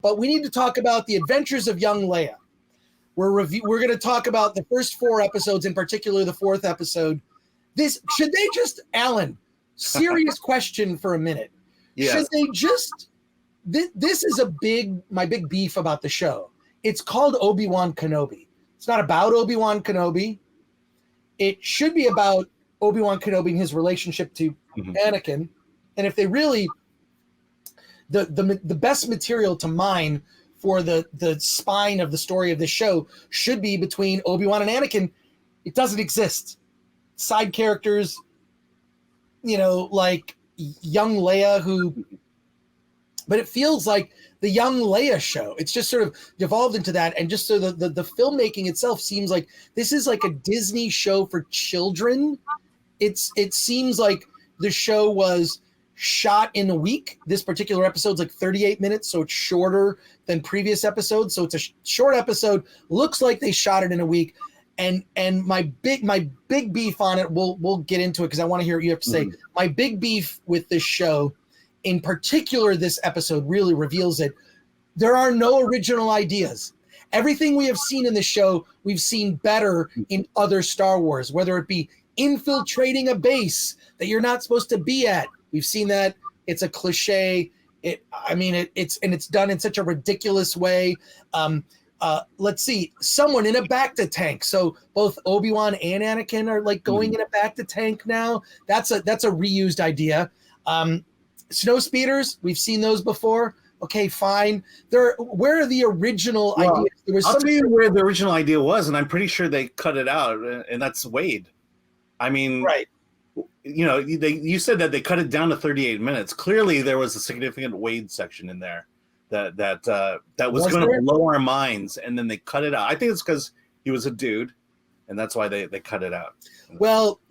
but we need to talk about the adventures of young Leia. We're going to talk about the first 4 episodes, in particular the 4th episode. Should they just, Alan, serious question for a minute. Yes. Should they just, this is my big beef about the show. It's called Obi-Wan Kenobi. It's not about Obi-Wan Kenobi. It should be about Obi-Wan Kenobi and his relationship to Anakin. And if they really, the best material to mine for the spine of the story of the show should be between Obi-Wan and Anakin. It doesn't exist. Side characters, like young Leia but it feels like the young Leia show. It's just sort of devolved into that. And just so the filmmaking itself seems like this is like a Disney show for children. It seems like the show was shot in a week. This particular episode's like 38 minutes, so it's shorter than previous episodes. So it's a short episode. Looks like they shot it in a week. And my big beef on it, we'll get into it because I want to hear what you have to say. My big beef with this show, in particular this episode, really reveals it. There are no original ideas. Everything we have seen in the show, we've seen better in other Star Wars, whether it be infiltrating a base that you're not supposed to be at. We've seen that. It's a cliche. It's done in such a ridiculous way. Let's see, someone in a Bacta tank. So both Obi-Wan and Anakin are like going in a Bacta tank now. That's a reused idea. Snow speeders, we've seen those before. Okay, fine. Where are the original ideas? I'll tell you where the original idea was, and I'm pretty sure they cut it out, and that's Wade. I mean, right. You said that they cut it down to 38 minutes. Clearly, there was a significant Wade section in there that was going to blow our minds, and then they cut it out. I think it's because he was a dude, and that's why they cut it out. Well,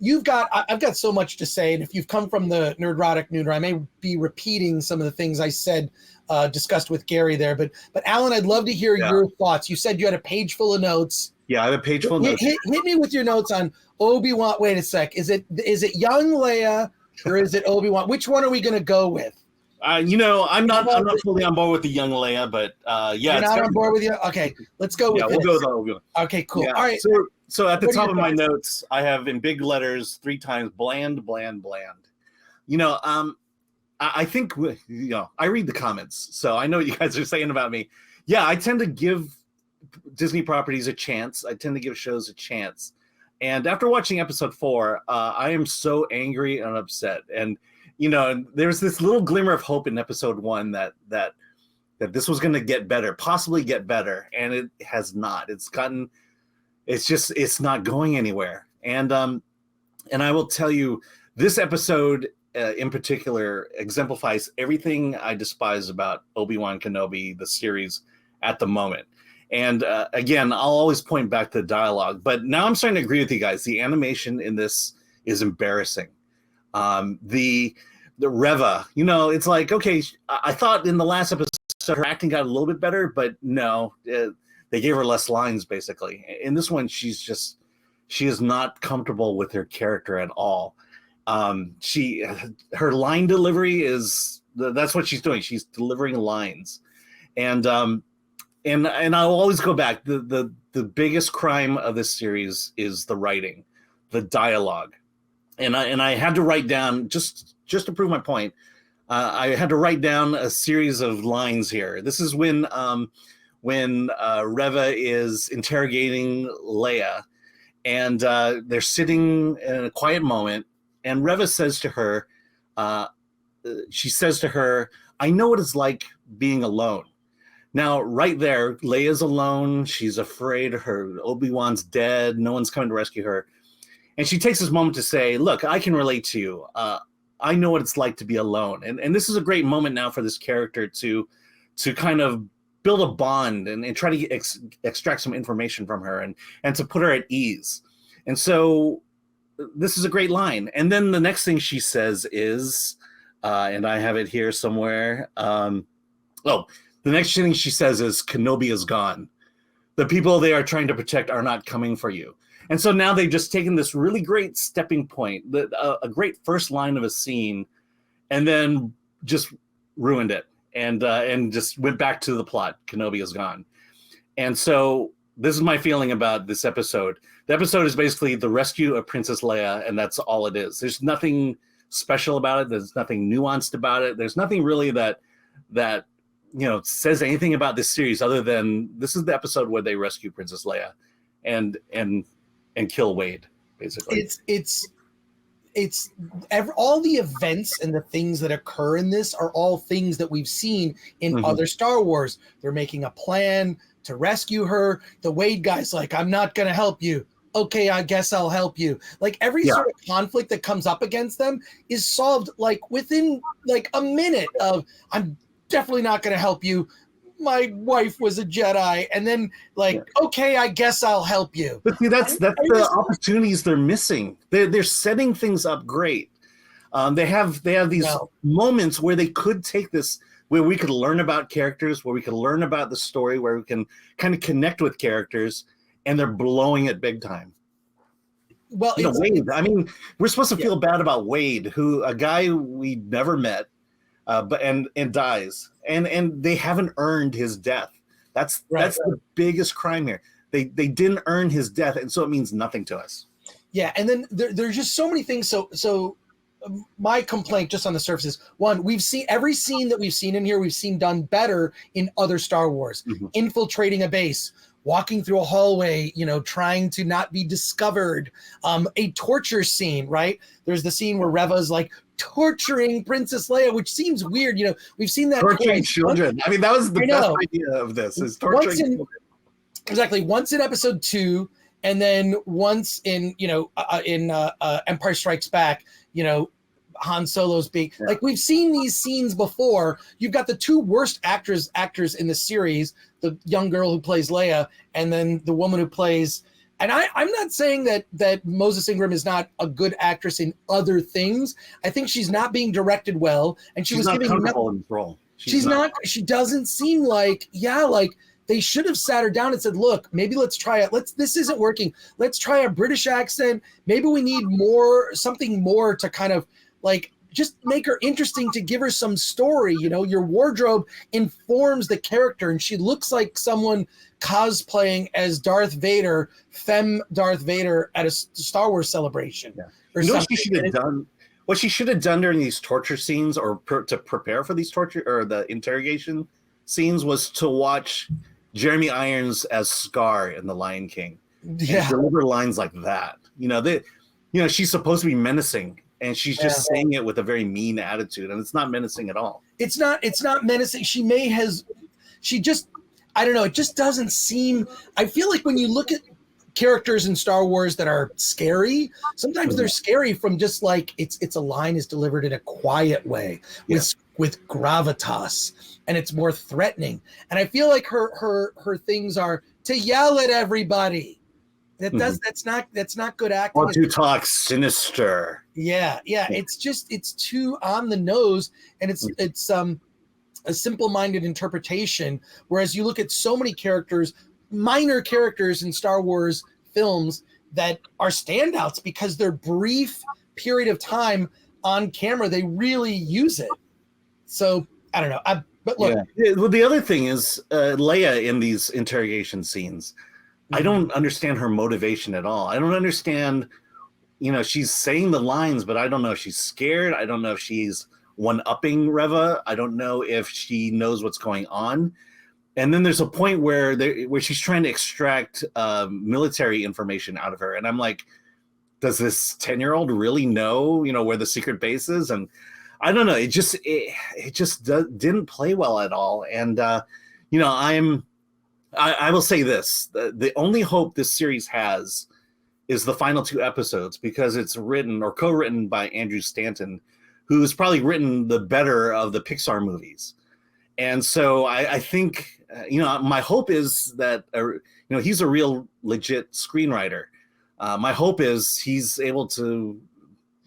I've got so much to say, and if you've come from the Nerdrotic Nooner, I may be repeating some of the things I said, discussed with Gary there. But Alan, I'd love to hear your thoughts. You said you had a page full of notes. Yeah, I have a page full of notes. Hit me with your notes on Obi-Wan. Wait a sec. Is it young Leia or is it Obi-Wan? Which one are we going to go with? I'm not fully on board with the young Leia, but yeah. You're not on board with you? Okay, let's go with we'll go with Obi-Wan. Okay, cool. Yeah. All right. So at the top of my notes, I have in big letters 3 times bland, bland, bland. I think I read the comments, so I know what you guys are saying about me. Yeah, I tend to give Disney properties a chance. I tend to give shows a chance. And after watching episode 4, I am so angry and upset. And there's this little glimmer of hope in episode 1 that this was going to get better, possibly get better, and it has not. It's not going anywhere. And I will tell you, this episode in particular exemplifies everything I despise about Obi-Wan Kenobi, the series, at the moment. And again, I'll always point back to the dialogue, but now I'm starting to agree with you guys. The animation in this is embarrassing. The Reva, it's like, okay, I thought in the last episode her acting got a little bit better, but no, they gave her less lines basically. In this one, she is not comfortable with her character at all. Her line delivery that's what she's doing. She's delivering lines, and I'll always go back. The biggest crime of this series is the writing, the dialogue, and I had to write down just to prove my point. I had to write down a series of lines here. This is when Reva is interrogating Leia, and they're sitting in a quiet moment, and Reva says to her, "I know what it's like being alone." Now, right there, Leia's alone. She's afraid her Obi-Wan's dead. No one's coming to rescue her. And she takes this moment to say, look, I can relate to you. I know what it's like to be alone. And this is a great moment now for this character to kind of build a bond and try to extract some information from her and to put her at ease. And so this is a great line. And then the next thing she says is, and I have it here somewhere. The next thing she says is, Kenobi is gone. The people they are trying to protect are not coming for you. And so now they've just taken this really great stepping point, a great first line of a scene, and then just ruined it. and just went back to the plot. Kenobi is gone. And so this is my feeling about this episode. The episode is basically the rescue of Princess Leia, and that's all it is. There's nothing special about it. There's nothing nuanced about it. There's nothing really that says anything about this series other than this is the episode where they rescue Princess Leia and kill Wade, basically. It's all the events and the things that occur in this are all things that we've seen in other Star Wars. They're making a plan to rescue her. The Wade guy's like, I'm not going to help you. Okay, I guess I'll help you. Like every sort of conflict that comes up against them is solved like within like a minute of, I'm definitely not going to help you. My wife was a Jedi, and then okay, I guess I'll help you. But see, that's the opportunities they're missing. They're setting things up great. They have these moments where they could take this, where we could learn about characters, where we could learn about the story, where we can kind of connect with characters, and they're blowing it big time. Well, Wade. I mean, we're supposed to feel bad about Wade, who a guy we never met. But dies, and they haven't earned his death. That's the biggest crime here. They didn't earn his death, and so it means nothing to us. Yeah, and then there's just so many things. So my complaint, just on the surface, is one: we've seen every scene that we've seen in here, we've seen done better in other Star Wars. Infiltrating a base, walking through a hallway, trying to not be discovered. A torture scene, right? There's the scene where Reva's like torturing Princess Leia, which seems weird. We've seen that torturing children. I mean, that was the best idea of this, is torturing children. Exactly. Once in episode 2, and then once in Empire Strikes Back, Han Solo's being like, we've seen these scenes before. You've got the two worst actors in the series, the young girl who plays Leia, and then the woman who plays. And I'm not saying that Moses Ingram is not a good actress in other things. I think she's not being directed well, and she's not comfortable in this role. She's not. She doesn't seem like they should have sat her down and said, look, maybe let's try it. This isn't working. Let's try a British accent. Maybe we need something more to kind of like just make her interesting, to give her some story. Your wardrobe informs the character, and she looks like someone cosplaying as Darth Vader, femme Darth Vader at a Star Wars celebration. Yeah. What she should have done? What she should have done during these torture scenes, or to prepare for these torture or the interrogation scenes, was to watch Jeremy Irons as Scar in The Lion King. Yeah, and deliver lines like that. She's supposed to be menacing, and she's just saying it with a very mean attitude, and it's not menacing at all. It's not menacing. I don't know. It just doesn't seem. I feel like when you look at characters in Star Wars that are scary, sometimes they're scary from just like it's a line is delivered in a quiet way with gravitas, and it's more threatening. And I feel like her things are to yell at everybody. That's not good acting. Or to talk sinister. Yeah. It's too on the nose, and it's a simple-minded interpretation. Whereas you look at so many characters, minor characters in Star Wars films that are standouts because their brief period of time on camera, they really use it. So I don't know. But look, well, the other thing is Leia in these interrogation scenes. I don't understand her motivation at all. I don't understand. She's saying the lines, but I don't know if she's scared. I don't know if she's one-upping Reva. I don't know if she knows what's going on. And then there's a point where she's trying to extract military information out of her, and I'm like, does this 10-year-old really know where the secret base is? And I don't know. It just didn't play well at all. And I will say this: the only hope this series has is the final 2 episodes, because it's written or co-written by Andrew Stanton, who's probably written the better of the Pixar movies. And so I think, my hope is that, he's a real legit screenwriter. My hope is he's able to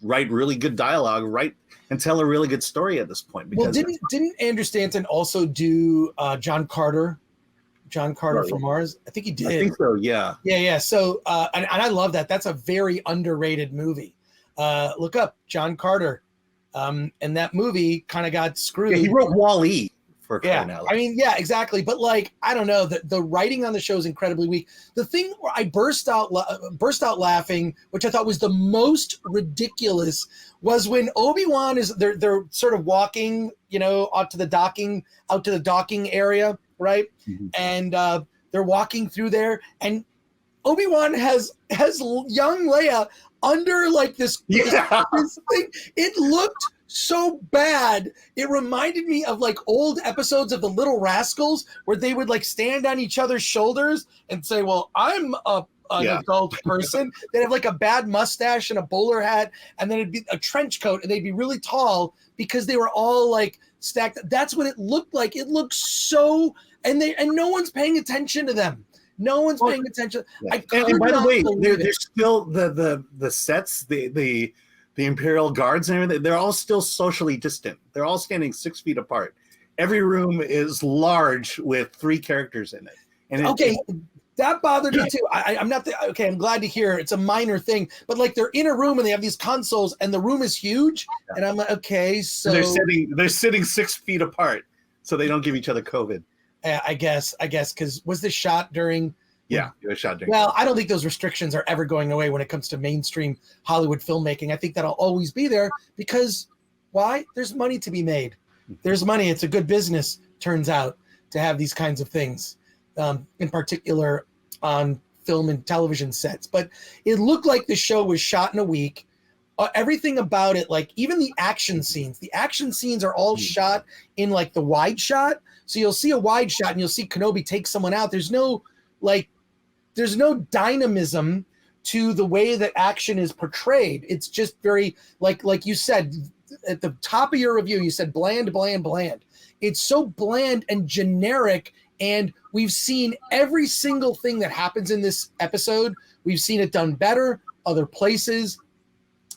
write really good dialogue, and tell a really good story at this point. Because didn't Andrew Stanton also do John Carter? John Carter from Mars? I think he did. I think so, yeah. Yeah. So, and I love that. That's a very underrated movie. Look up John Carter. And that movie kind of got screwed. Yeah, he wrote Wall-E. for crying out loud. I mean, yeah, exactly. But like, I don't know, the writing on the show is incredibly weak. The thing where I burst out laughing, which I thought was the most ridiculous, was when Obi-Wan they're sort of walking, out to the docking area, right? Mm-hmm. And they're walking through there, and Obi-Wan has young Leia under like this thing. It looked so bad. It reminded me of like old episodes of The Little Rascals where they would like stand on each other's shoulders and say, well, I'm an adult person. They'd have like a bad mustache and a bowler hat, and then it'd be a trench coat, and they'd be really tall because they were all like stacked. That's what it looked like. It looked so, and no one's paying attention to them. No one's paying attention. Yeah. And by the way, there's still the sets, the Imperial Guards and everything, they're all still socially distant. They're all standing 6 feet apart. Every room is large with 3 characters in it. And that bothered me too. I'm glad to hear it's a minor thing, but like they're in a room and they have these consoles and the room is huge. And I'm like, okay, so they're sitting 6 feet apart so they don't give each other COVID. I guess, because was this shot during? Yeah, it was shot during. Well, I don't think those restrictions are ever going away when it comes to mainstream Hollywood filmmaking. I think that'll always be there because why? There's money to be made. There's money. It's a good business, turns out, to have these kinds of things, in particular on film and television sets. But it looked like the show was shot in a week. Everything about it, like even the action scenes are all shot in like the wide shot. So you'll see a wide shot and you'll see Kenobi take someone out. There's no dynamism to the way that action is portrayed. It's just very like you said at the top of your review, you said bland. It's so bland and generic. And we've seen every single thing that happens in this episode. We've seen it done better other places.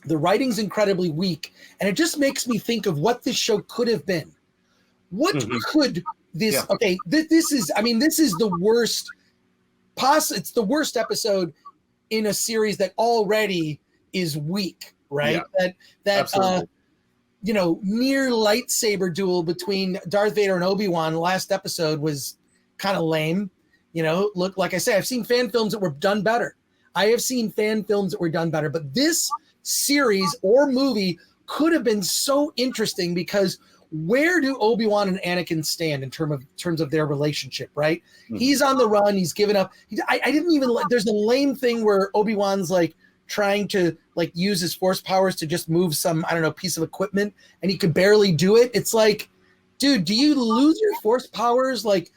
The writing's incredibly weak. And it just makes me think of what this show could have been. What could this, this is the worst it's the worst episode in a series that already is weak, right? Yeah, near lightsaber duel between Darth Vader and Obi-Wan last episode was kind of lame. Look, like I say, I've seen fan films that were done better. But this series or movie could have been so interesting because where do Obi-Wan and Anakin stand in terms of their relationship, right? Mm-hmm. He's on the run. He's given up. I didn't even – there's a lame thing where Obi-Wan's like trying to like use his force powers to just move some, I don't know, piece of equipment, and he could barely do it. It's like, dude, do you lose your force powers like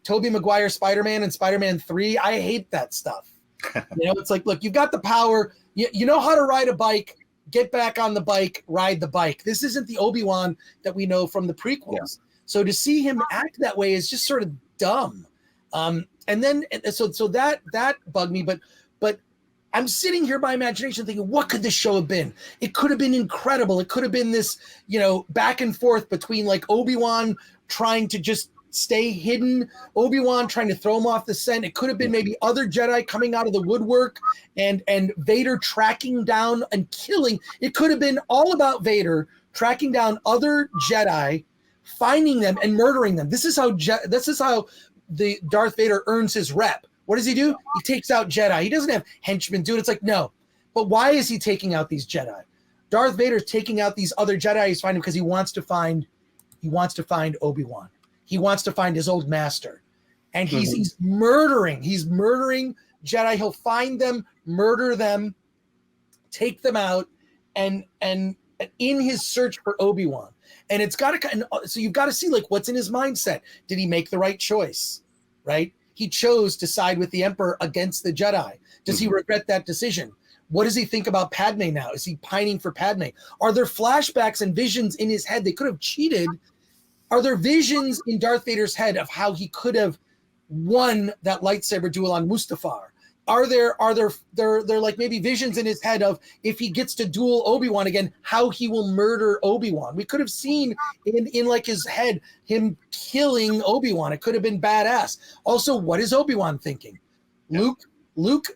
Tobey Maguire Spider-Man and Spider-Man 3? I hate that stuff. It's like, look, you've got the power. You know how to ride a bike. Get back on the bike, ride the bike. This isn't the Obi-Wan that we know from the prequels. Yeah. So to see him act that way is just sort of dumb. And then so that bugged me. But I'm sitting here by imagination thinking, what could this show have been? It could have been incredible. It could have been this, back and forth between like Obi-Wan trying to just stay hidden, Obi-Wan trying to throw him off the scent. It could have been maybe other Jedi coming out of the woodwork and Vader tracking down and killing. It could have been all about Vader tracking down other Jedi, finding them and murdering them. This is how the Darth Vader earns his rep. What does he do? He takes out Jedi. He doesn't have henchmen do it. It's like, no. But why is he taking out these Jedi? Darth Vader's taking out these other Jedi he's finding because he wants to find Obi-Wan. He wants to find his old master, and he's murdering Jedi. He'll find them, murder them, take them out, and in his search for Obi-Wan. And it's got to, so you've got to see like what's in his mindset. Did he make the right choice? Right? He chose to side with the Emperor against the Jedi. Does he regret that decision? What does he think about Padme now? Is he pining for Padme? Are there flashbacks and visions in his head? They could have cheated. Are there visions in Darth Vader's head of how he could have won that lightsaber duel on Mustafar? Are there like maybe visions in his head of if he gets to duel Obi-Wan again, how he will murder Obi-Wan? We could have seen in like his head him killing Obi-Wan. It could have been badass. Also, what is Obi-Wan thinking? Yeah. Luke,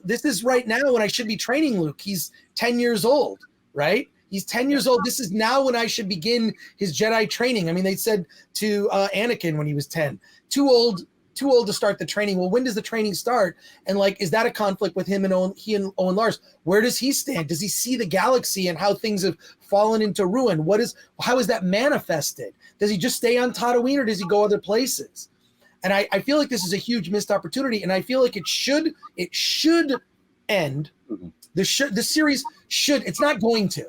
this is right now when I should be training Luke. He's 10 years old, right? He's 10 years old. This is now when I should begin his Jedi training. I mean, they said to Anakin when he was 10, too old to start the training. Well, when does the training start? And like, is that a conflict with him and Owen Lars? Where does he stand? Does he see the galaxy and how things have fallen into ruin? How is that manifested? Does he just stay on Tatooine or does he go other places? And I feel like this is a huge missed opportunity. And I feel like it should end. The series should, it's not going to.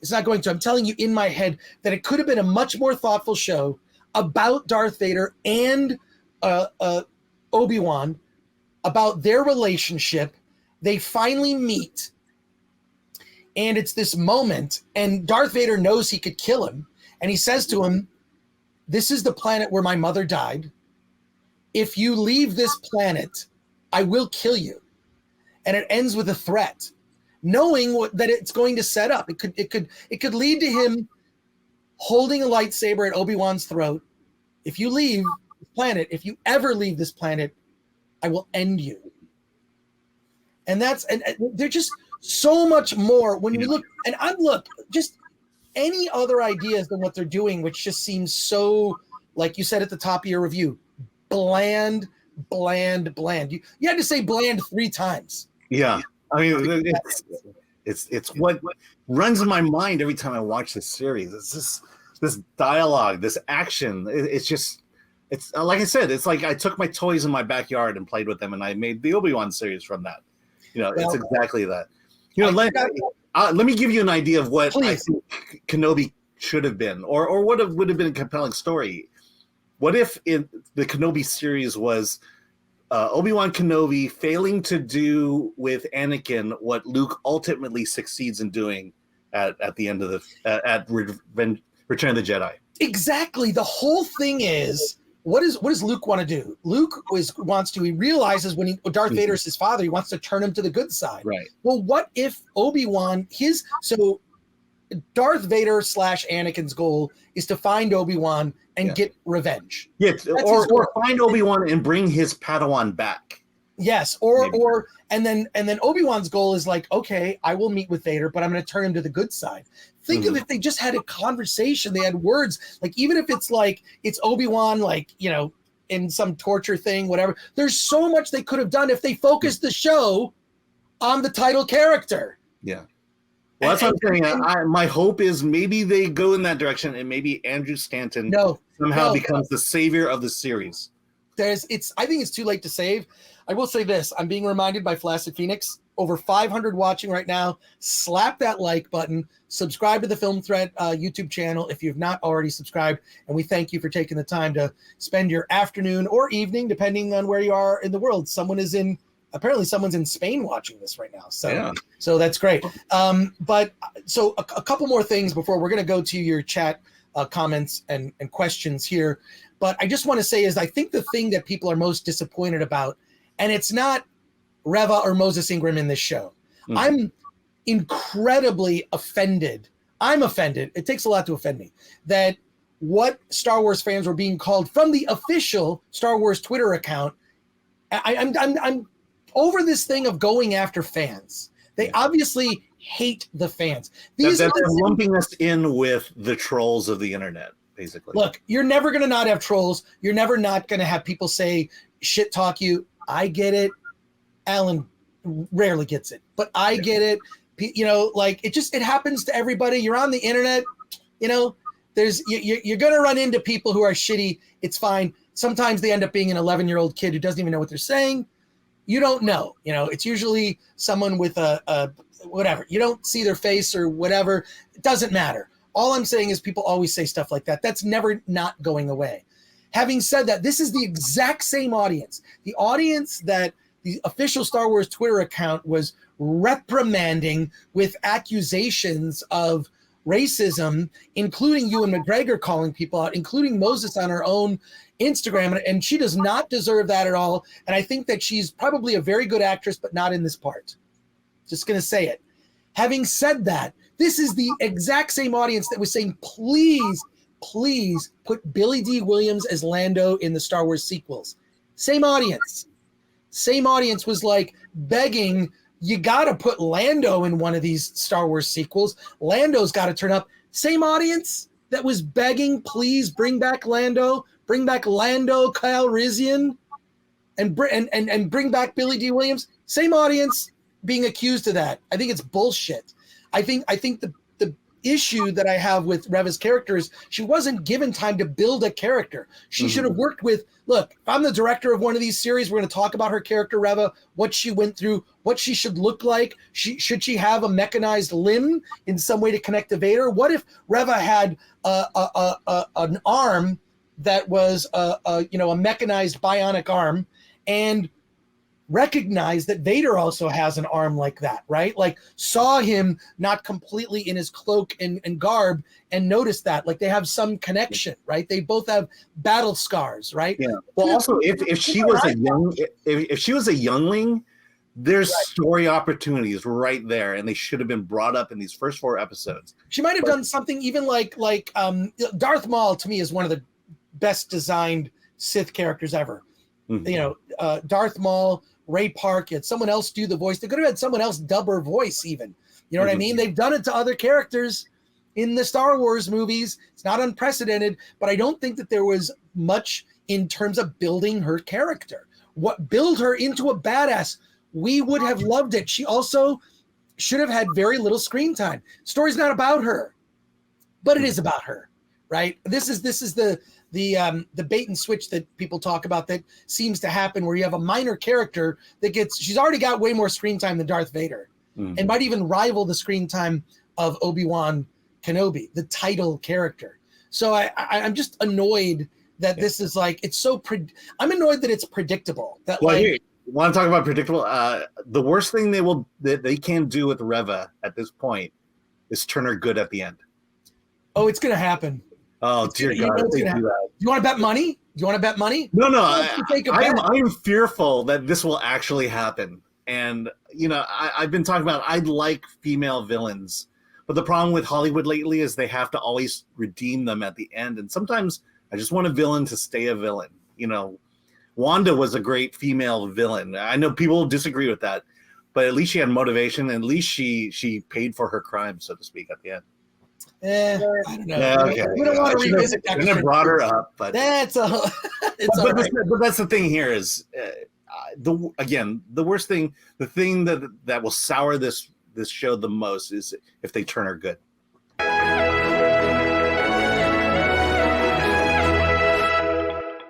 It's not going to. I'm telling you in my head that it could have been a much more thoughtful show about Darth Vader and Obi-Wan, about their relationship. They finally meet, and it's this moment, and Darth Vader knows he could kill him, and he says to him, "This is the planet where my mother died. If you leave this planet, I will kill you." And it ends with a threat, knowing that it's going to set up. It could lead to him holding a lightsaber at Obi-Wan's throat. If you leave this planet, if you ever leave this planet, I will end you. And they're just so much more when we look, and just any other ideas than what they're doing, which just seems so, like you said at the top of your review, bland. You had to say bland 3 times. Yeah. I mean, it's what runs in my mind every time I watch this series. It's this dialogue, this action. It's like I said, it's like I took my toys in my backyard and played with them, and I made the Obi-Wan series from that. It's exactly that. Let me give you an idea of what I think Kenobi should have been, or what would have been a compelling story. What if the Kenobi series was Obi-Wan Kenobi failing to do with Anakin what Luke ultimately succeeds in doing at the end of at Return of the Jedi? Exactly. The whole thing is, what does Luke want to do? Luke he realizes when Darth Vader is his father, he wants to turn him to the good side. Right. Well, what if Obi-Wan, Darth Vader / Anakin's goal is to find Obi-Wan and get revenge. Yes, or find Obi-Wan and bring his Padawan back. Yes, and then Obi-Wan's goal is like, okay, I will meet with Vader, but I'm going to turn him to the good side. Think of if they just had a conversation, they had words, like even if it's like it's Obi-Wan, like, in some torture thing, whatever. There's so much they could have done if they focused the show on the title character. Yeah. Well, that's what I'm saying. My hope is maybe they go in that direction, and maybe Andrew Stanton somehow becomes the savior of the series. I think it's too late to save. I will say this. I'm being reminded by Flaccid Phoenix. Over 500 watching right now. Slap that like button. Subscribe to the Film Threat YouTube channel if you've not already subscribed. And we thank you for taking the time to spend your afternoon or evening, depending on where you are in the world. Apparently someone's in Spain watching this right now. So that's great. But a couple more things before we're going to go to your chat comments and questions here. But I just want to say I think the thing that people are most disappointed about, and it's not Reva or Moses Ingram in this show. Mm-hmm. I'm incredibly offended. I'm offended. It takes a lot to offend me that what Star Wars fans were being called from the official Star Wars Twitter account. I'm over this thing of going after fans. They obviously hate the fans. They're lumping us in with the trolls of the internet, basically. Look, you're never going to not have trolls. You're never not going to have people say shit talk you. I get it. Alan rarely gets it, but I get it. It happens to everybody. You're on the internet, you're going to run into people who are shitty. It's fine. Sometimes they end up being an 11-year-old kid who doesn't even know what they're saying. You don't know, it's usually someone with a whatever. You don't see their face or whatever. It doesn't matter. All I'm saying is people always say stuff like that. That's never not going away. Having said that, this is the exact same audience. The audience that the official Star Wars Twitter account was reprimanding with accusations of racism, including Ewan McGregor calling people out, including Moses on her own Instagram. And she does not deserve that at all. And I think that she's probably a very good actress, but not in this part. Just going to say it. Having said that, this is the exact same audience that was saying, please put Billy D. Williams as Lando in the Star Wars sequels. Same audience was like begging you got to put Lando in one of these Star Wars sequels. Lando's got to turn up. Same audience that was begging, please bring back Lando Calrissian, and bring back Billy D. Williams. Same audience being accused of that. I think it's bullshit. I think the issue that I have with Reva's character is she wasn't given time to build a character. She should have worked with, look, if I'm the director of one of these series, we're going to talk about her character, Reva, what she went through, what she should look like. Should she have a mechanized limb in some way to connect to Vader? What if Reva had an arm that was a mechanized bionic arm, and recognize that Vader also has an arm like that, right? Like saw him not completely in his cloak and garb and noticed that, like they have some connection, right? They both have battle scars, right? Yeah. Well, also if she was if she was a youngling, there's story opportunities right there, and they should have been brought up in these first 4 episodes. She might have done something even like Darth Maul to me is one of the best designed Sith characters ever. Darth Maul, Ray Park, had someone else do the voice. They could have had someone else dub her voice even. You know what I mean? They've done it to other characters in the Star Wars movies. It's not unprecedented, but I don't think that there was much in terms of building her character. What build her into a badass? We would have loved it. She also should have had very little screen time. Story's not about her, but it is about her, right? This is the bait and switch that people talk about that seems to happen, where you have a minor character that she's already got way more screen time than Darth Vader, and might even rival the screen time of Obi-Wan Kenobi, the title character. So I'm just annoyed that this is like, it's so, I'm annoyed that it's predictable. That here, you want to talk about predictable? The worst thing they can do with Reva at this point is turn her good at the end. Oh, it's going to happen. Oh, dear God. You want to bet money? No, I'm fearful that this will actually happen. And, I've been talking about, I like female villains. But the problem with Hollywood lately is they have to always redeem them at the end. And sometimes I just want a villain to stay a villain. Wanda was a great female villain. I know people disagree with that. But at least she had motivation. And at least she paid for her crime, so to speak, at the end. I don't know. Yeah, okay. We don't want to revisit that. I brought her up, but that's all right. But that's the thing here is, the worst thing, the thing that will sour this show the most is if they turn her good.